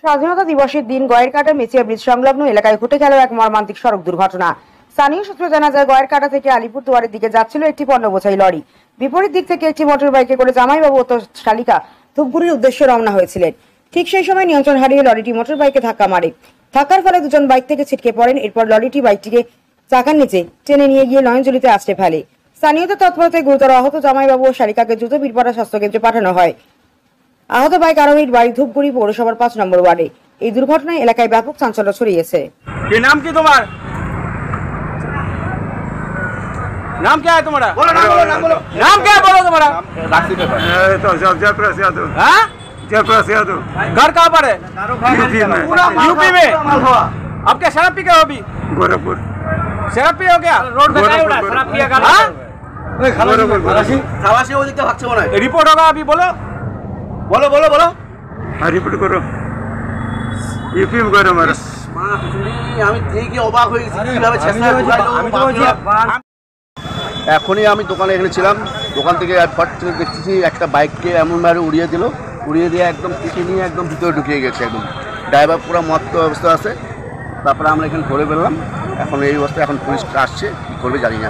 স্বাধীনতা দিবসের দিন গয়েরকাটা মেচিয়া ব্রিজ সংলগ্ন এলাকায় ঘটে গেল এক মর্মান্তিক সড়ক দুর্ঘটনা। স্থানীয় সূত্রে জানা যায়, গয়েরকাটা থেকে আলিপুরদুয়ারের দিকে যাচ্ছিল একটি পণ্য বোঝাই লরি। বিপরীত দিক থেকে একটি মোটর বাইকে করে জামাইবাবু ও শালিকা ধূপগুড়ির উদ্দেশ্যে রওনা হয়েছিলেন। ঠিক সেই সময় নিয়ন্ত্রণ হারিয়ে লরিটি মোটর বাইকে ধাক্কা মারে। ধাক্কার ফলে দুজন বাইক থেকে ছিটকে পড়েন। এরপর লরিটি বাইকটিকে চাকার নিচে টেনে নিয়ে গিয়ে নয়নজলিতে আছড়ে ফেলে। স্থানীয়দের তৎপরতায় গুরুতর আহত জামাইবাবু ও শালিকাকে দ্রুত বীরপাড়া স্বাস্থ্যকেন্দ্রে পাঠানো হয়। আহত বাইক আরোহীর বাড়ি ধূপগুড়ি পৌরসভার ৫ নম্বর ওয়ার্ডে। এই দুর্ঘটনায় এলাকায় ব্যাপক চাঞ্চল্য ছড়িয়েছে। কি নাম কি তোমার? नाम क्या है तुम्हारा? बोलो नाम बोलो, नाम बोलो। नाम क्या है बोलो तुम्हारा? तो जयप्रकाश यादव। हाँ? जयप्रकाश यादव। घर कहाँ पर है? यूपी में। अब क्या शराब पी के हो अभी? गोरखपुर। शराब पी हो क्या? रोड पे क्या उड़ा? शराब पिया का? খালাসি ওদিকে ভাগছে মনে হয়। रिपोर्ट होगा अभी, बोलो বলো বলো বলো। हाँ रिपोर्ट करो। यूपी में करो हमारा। আমি দেখে অবাক হয়ে গেছি কিভাবে ছেঁচড়া ঢুকাইলো। এখনই আমি দোকানে এখানে ছিলাম, দোকান থেকে ফট থেকে দেখতেছি একটা বাইককে এমনভাবে উড়িয়ে দিল, উড়িয়ে দিয়ে একদম পিকে নিয়ে একদম ভিতরে ঢুকিয়ে গেছে। একদম ড্রাইভার পুরো মত্ত অবস্থা আছে। তারপরে আমরা এখানে ধরে ফেললাম। এখন এই অবস্থায় এখন পুলিশ আসছে, কী করবে জানি না।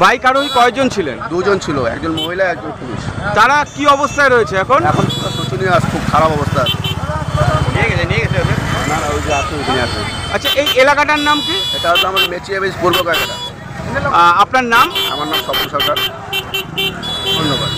বাইক আরোহী কয়জন ছিলেন? দুজন ছিল, একজন মহিলা একজন পুরুষ। তারা কি অবস্থায় রয়েছে এখন? এখন পুরো শোচনীয় আছে, খুব খারাপ অবস্থা আছে। নিয়ে গেছে ওদের? না না, ওই যে আছে ওইখানে আছে। আচ্ছা, এই এলাকাটার নাম কি? এটা হচ্ছে আমাদের মেচিয়া ব্রিজ পূর্ব কায়দা। আপনার নাম? আমার নাম স্বপ্ন সরকার। ধন্যবাদ।